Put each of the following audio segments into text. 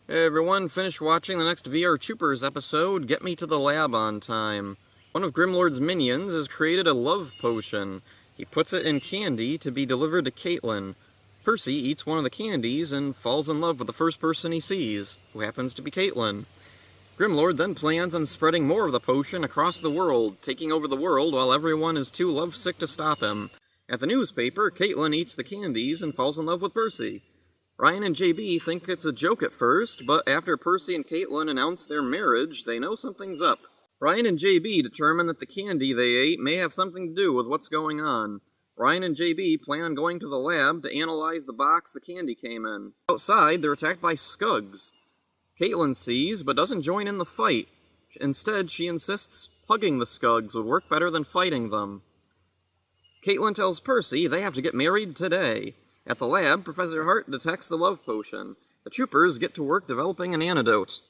Hey everyone, finished watching the next VR Troopers episode, Get Me to the Lab on Time. One of Grimlord's minions has created a love potion. He puts it in candy to be delivered to Caitlin. Percy eats one of the candies and falls in love with the first person he sees, who happens to be Caitlin. Grimlord then plans on spreading more of the potion across the world, taking over the world while everyone is too lovesick to stop him. At the newspaper, Caitlin eats the candies and falls in love with Percy. Ryan and JB think it's a joke at first, but after Percy and Caitlin announce their marriage, they know something's up. Ryan and JB determine that the candy they ate may have something to do with what's going on. Ryan and JB plan on going to the lab to analyze the box the candy came in. Outside, they're attacked by Skugs. Caitlin sees, but doesn't join in the fight. Instead, she insists hugging the Skugs would work better than fighting them. Caitlin tells Percy they have to get married today. At the lab, Professor Hart detects the love potion. The troopers get to work developing an antidote.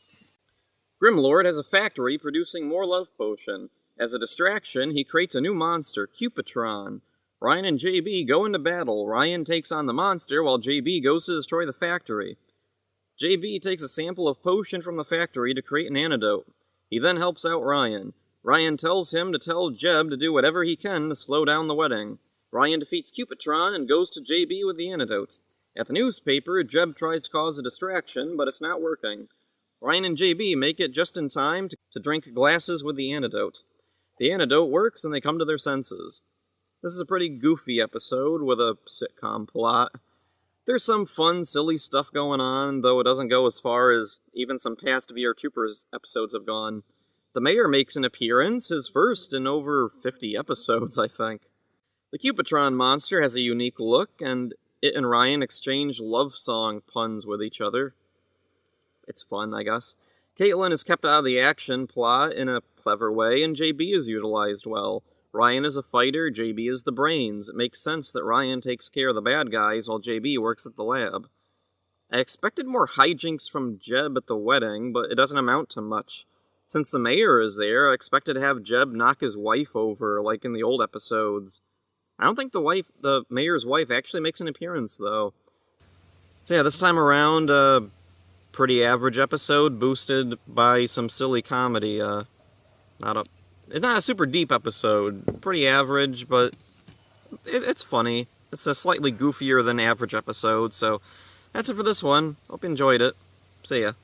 Grimlord has a factory producing more love potion. As a distraction, he creates a new monster, Cupitron. Ryan and JB go into battle. Ryan takes on the monster while JB goes to destroy the factory. JB takes a sample of potion from the factory to create an antidote. He then helps out Ryan. Ryan tells him to tell Jeb to do whatever he can to slow down the wedding. Ryan defeats Cupitron and goes to JB with the antidote. At the newspaper, Jeb tries to cause a distraction, but it's not working. Ryan and JB make it just in time to drink glasses with the antidote. The antidote works and they come to their senses. This is a pretty goofy episode with a sitcom plot. There's some fun, silly stuff going on, though it doesn't go as far as even some past VR Troopers episodes have gone. The mayor makes an appearance, his first in over 50 episodes, I think. The Cupitron monster has a unique look, and it and Ryan exchange love song puns with each other. It's fun, I guess. Caitlin is kept out of the action plot in a clever way, and JB is utilized well. Ryan is a fighter, JB is the brains. It makes sense that Ryan takes care of the bad guys while JB works at the lab. I expected more hijinks from Jeb at the wedding, but it doesn't amount to much. Since the mayor is there, I expected to have Jeb knock his wife over, like in the old episodes. I don't think the mayor's wife actually makes an appearance, though. So yeah, this time around, pretty average episode, boosted by some silly comedy. It's not a super deep episode. Pretty average, but it's funny. It's a slightly goofier than average episode, so that's it for this one. Hope you enjoyed it. See ya.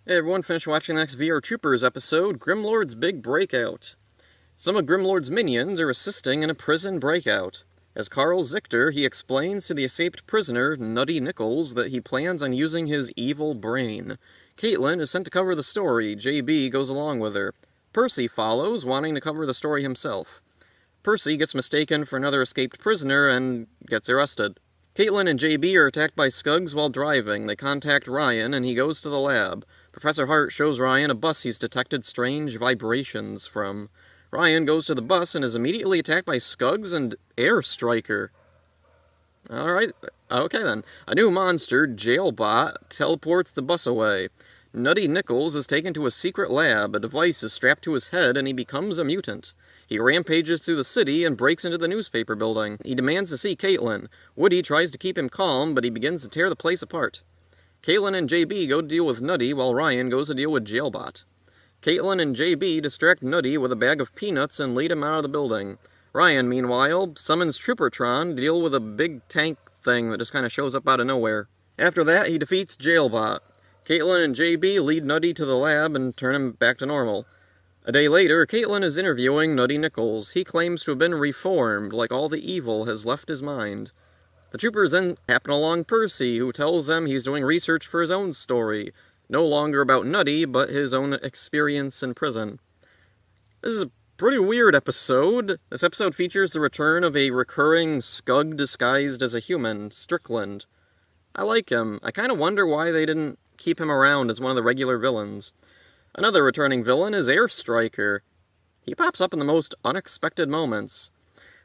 Hey everyone, finished watching the next VR Troopers episode, Grimlord's Big Breakout. Some of Grimlord's minions are assisting in a prison breakout. As Carl Zichter, he explains to the escaped prisoner, Nutty Nichols, that he plans on using his evil brain. Caitlin is sent to cover the story. JB goes along with her. Percy follows, wanting to cover the story himself. Percy gets mistaken for another escaped prisoner and gets arrested. Caitlin and JB are attacked by Skugs while driving. They contact Ryan, and he goes to the lab. Professor Hart shows Ryan a bus he's detected strange vibrations from. Ryan goes to the bus and is immediately attacked by Skugs and Air Striker. Alright, okay then. A new monster, Jailbot, teleports the bus away. Nutty Nichols is taken to a secret lab. A device is strapped to his head and he becomes a mutant. He rampages through the city and breaks into the newspaper building. He demands to see Caitlin. Woody tries to keep him calm, but he begins to tear the place apart. Caitlin and JB go to deal with Nutty, while Ryan goes to deal with Jailbot. Caitlin and JB distract Nutty with a bag of peanuts and lead him out of the building. Ryan, meanwhile, summons Troopertron to deal with a big tank thing that just kind of shows up out of nowhere. After that, he defeats Jailbot. Caitlin and JB lead Nutty to the lab and turn him back to normal. A day later, Caitlin is interviewing Nutty Nichols. He claims to have been reformed, like all the evil has left his mind. The troopers then happen along Percy, who tells them he's doing research for his own story, no longer about Nutty, but his own experience in prison. This is a pretty weird episode. This episode features the return of a recurring Skug disguised as a human, Strickland. I like him. I kind of wonder why they didn't keep him around as one of the regular villains. Another returning villain is Air Striker. He pops up in the most unexpected moments.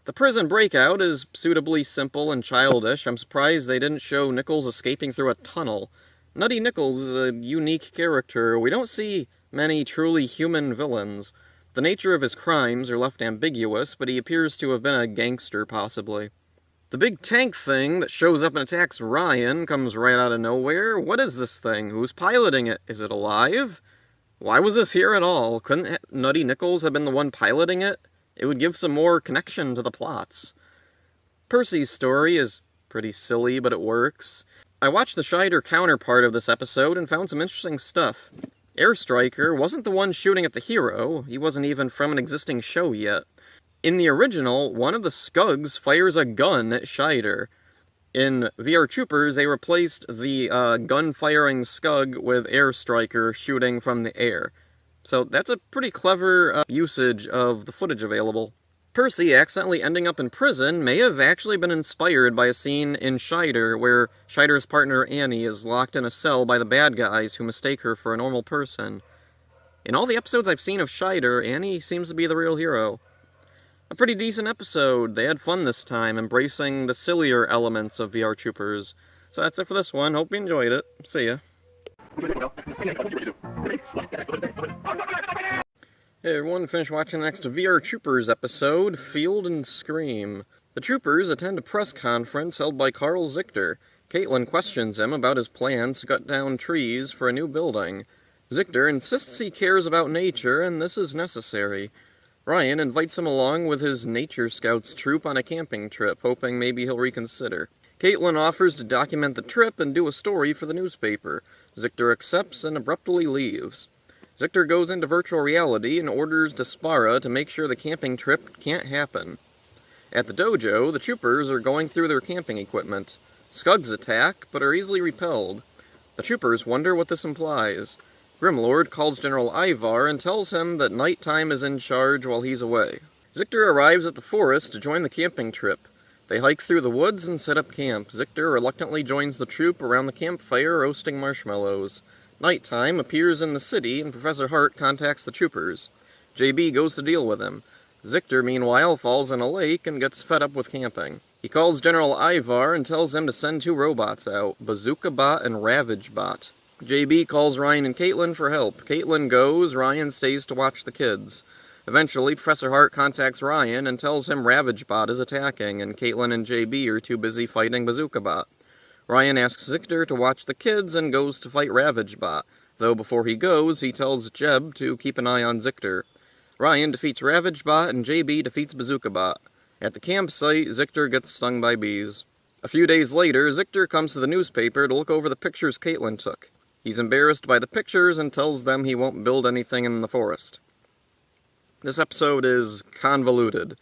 The prison breakout is suitably simple and childish. I'm surprised they didn't show Nichols escaping through a tunnel. Nutty Nichols is a unique character. We don't see many truly human villains. The nature of his crimes are left ambiguous, but he appears to have been a gangster, possibly. The big tank thing that shows up and attacks Ryan comes right out of nowhere. What is this thing? Who's piloting it? Is it alive? Why was this here at all? Couldn't Nutty Nichols have been the one piloting it? It would give some more connection to the plots. Percy's story is pretty silly, but it works. I watched the Scheider counterpart of this episode and found some interesting stuff. Airstriker wasn't the one shooting at the hero. He wasn't even from an existing show yet. In the original, one of the Skugs fires a gun at Scheider. In VR Troopers, they replaced the gun-firing Skug with Airstriker shooting from the air. So that's a pretty clever usage of the footage available. Percy accidentally ending up in prison may have actually been inspired by a scene in Scheider where Scheider's partner Annie is locked in a cell by the bad guys who mistake her for a normal person. In all the episodes I've seen of Scheider, Annie seems to be the real hero. A pretty decent episode. They had fun this time, embracing the sillier elements of VR Troopers. So that's it for this one. Hope you enjoyed it. See ya. Hey everyone, finished watching the next VR Troopers episode, Field and Scream. The Troopers attend a press conference held by Carl Zichter. Caitlin questions him about his plans to cut down trees for a new building. Zichter insists he cares about nature, and this is necessary. Ryan invites him along with his Nature Scouts troop on a camping trip, hoping maybe he'll reconsider. Caitlin offers to document the trip and do a story for the newspaper. Zichter accepts and abruptly leaves. Zichter goes into virtual reality and orders Despara to make sure the camping trip can't happen. At the dojo, the troopers are going through their camping equipment. Skugs attack, but are easily repelled. The troopers wonder what this implies. Grimlord calls General Ivar and tells him that nighttime is in charge while he's away. Zichter arrives at the forest to join the camping trip. They hike through the woods and set up camp. Zichter reluctantly joins the troop around the campfire roasting marshmallows. Nighttime appears in the city, and Professor Hart contacts the troopers. JB goes to deal with him. Zichter, meanwhile, falls in a lake and gets fed up with camping. He calls General Ivar and tells him to send 2 robots out, Bazooka Bot and Ravage Bot. JB calls Ryan and Caitlin for help. Caitlin goes, Ryan stays to watch the kids. Eventually, Professor Hart contacts Ryan and tells him Ravage Bot is attacking, and Caitlin and JB are too busy fighting Bazooka Bot. Ryan asks Zichter to watch the kids and goes to fight Ravage Bot, though before he goes, he tells Jeb to keep an eye on Zichter. Ryan defeats Ravage Bot and JB defeats Bazooka Bot. At the campsite, Zichter gets stung by bees. A few days later, Zichter comes to the newspaper to look over the pictures Caitlin took. He's embarrassed by the pictures and tells them he won't build anything in the forest. This episode is convoluted.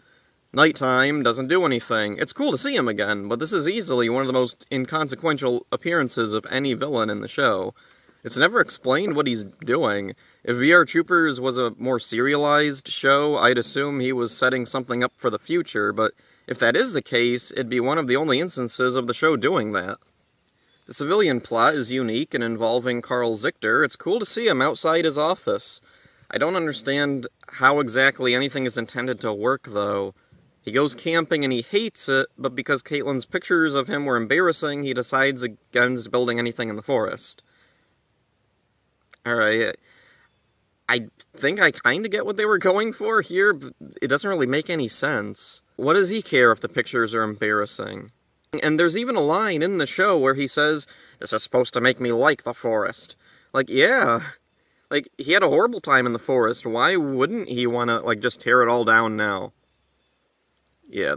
Nighttime doesn't do anything. It's cool to see him again, but this is easily one of the most inconsequential appearances of any villain in the show. It's never explained what he's doing. If VR Troopers was a more serialized show, I'd assume he was setting something up for the future, but if that is the case, it'd be one of the only instances of the show doing that. The civilian plot is unique and involving Carl Zichter. It's cool to see him outside his office. I don't understand how exactly anything is intended to work, though. He goes camping and he hates it, but because Caitlin's pictures of him were embarrassing, he decides against building anything in the forest. Alright, I think I kinda get what they were going for here, but it doesn't really make any sense. What does he care if the pictures are embarrassing? And there's even a line in the show where he says, "This is supposed to make me like the forest." Like, yeah. Like, he had a horrible time in the forest. Why wouldn't he want to, like, just tear it all down now? Yeah,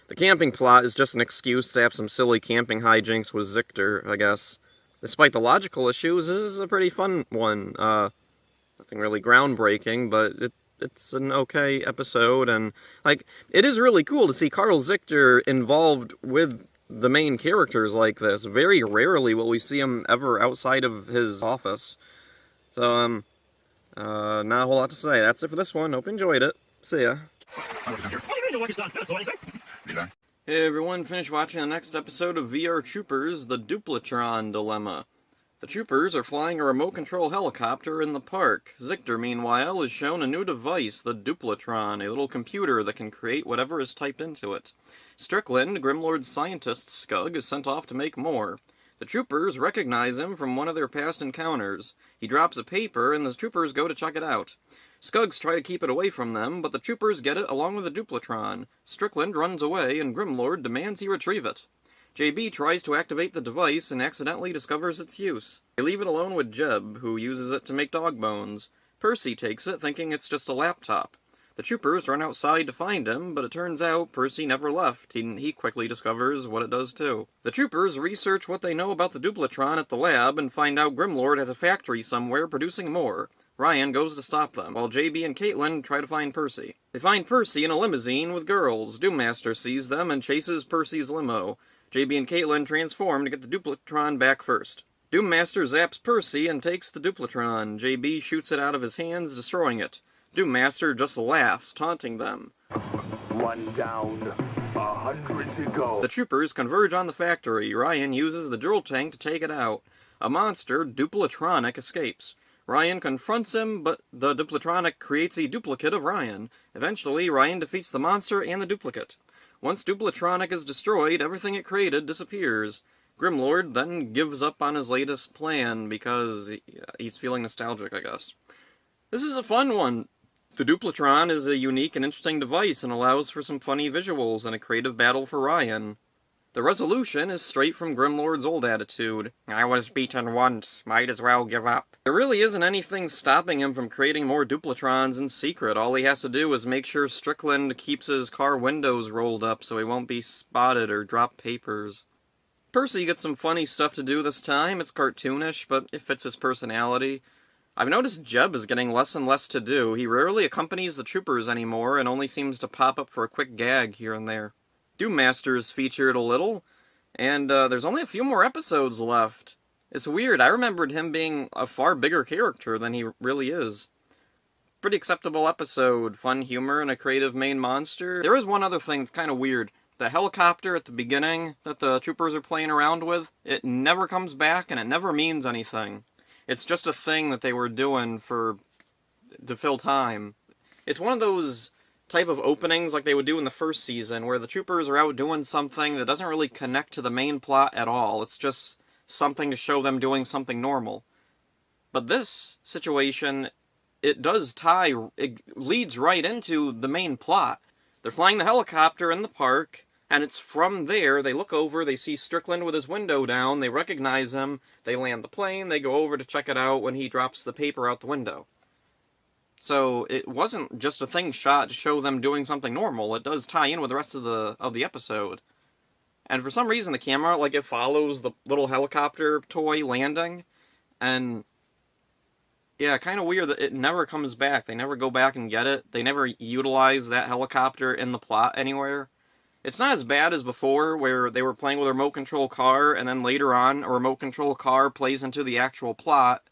the camping plot is just an excuse to have some silly camping hijinks with Zichter, I guess. Despite the logical issues, this is a pretty fun one. Nothing really groundbreaking, but it's an okay episode, and, like, it is really cool to see Carl Zichter involved with the main characters like this. Very rarely will we see him ever outside of his office. So, not a whole lot to say. That's it for this one. Hope you enjoyed it. See ya. Hey everyone, finished watching the next episode of VR Troopers, the duplitron dilemma. The troopers are flying a remote control helicopter in the park. Zichter, meanwhile, is shown a new device, the duplitron, a little computer that can create whatever is typed into it. Strickland, Grimlord's scientist Skug, is sent off to make more. The troopers recognize him from one of their past encounters. He drops a paper, and the troopers go to check it out. Skuggs try to keep it away from them, but the troopers get it along with the duplitron. Strickland runs away, and Grimlord demands he retrieve it. JB tries to activate the device and accidentally discovers its use. They leave it alone with Jeb, who uses it to make dog bones. Percy takes it, thinking it's just a laptop. The troopers run outside to find him, but it turns out Percy never left, and he quickly discovers what it does too. The troopers research what they know about the duplitron at the lab and find out Grimlord has a factory somewhere producing more. Ryan goes to stop them, while JB and Caitlin try to find Percy. They find Percy in a limousine with girls. Doommaster sees them and chases Percy's limo. JB and Caitlin transform to get the duplitron back first. Doommaster zaps Percy and takes the duplitron. JB shoots it out of his hands, destroying it. Doommaster just laughs, taunting them. One down, 100 to go. The troopers converge on the factory. Ryan uses the drill tank to take it out. A monster, Duplitronic, escapes. Ryan confronts him, but the Duplitronic creates a duplicate of Ryan. Eventually, Ryan defeats the monster and the duplicate. Once Duplitronic is destroyed, everything it created disappears. Grimlord then gives up on his latest plan because he's feeling nostalgic, I guess. This is a fun one. The duplitron is a unique and interesting device and allows for some funny visuals and a creative battle for Ryan. The resolution is straight from Grimlord's old attitude. I was beaten once, might as well give up. There really isn't anything stopping him from creating more duplitrons in secret. All he has to do is make sure Strickland keeps his car windows rolled up so he won't be spotted or drop papers. Percy gets some funny stuff to do this time. It's cartoonish, but it fits his personality. I've noticed Jeb is getting less and less to do. He rarely accompanies the troopers anymore and only seems to pop up for a quick gag here and there. Doommaster is featured a little, and there's only a few more episodes left. It's weird, I remembered him being a far bigger character than he really is. Pretty acceptable episode, fun humor and a creative main monster. There is one other thing that's kind of weird. The helicopter at the beginning that the troopers are playing around with, it never comes back and it never means anything. It's just a thing that they were doing to fill time. It's one of those type of openings like they would do in the first season, where the troopers are out doing something that doesn't really connect to the main plot at all. It's just something to show them doing something normal. But this situation, it leads right into the main plot. They're flying the helicopter in the park, and it's from there, they look over, they see Strickland with his window down, they recognize him, they land the plane, they go over to check it out when he drops the paper out the window. So it wasn't just a thing shot to show them doing something normal. It does tie in with the rest of the episode. And for some reason the camera, it follows the little helicopter toy landing. And yeah, kind of weird that it never comes back. They never go back and get it. They never utilize that helicopter in the plot anywhere. It's not as bad as before, where they were playing with a remote control car, and then later on, a remote control car plays into the actual plot,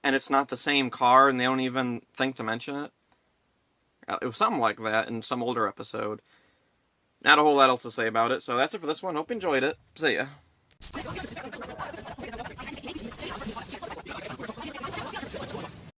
and it's not the same car, and they don't even think to mention it. It was something like that in some older episode. Not a whole lot else to say about it, so that's it for this one. Hope you enjoyed it. See ya.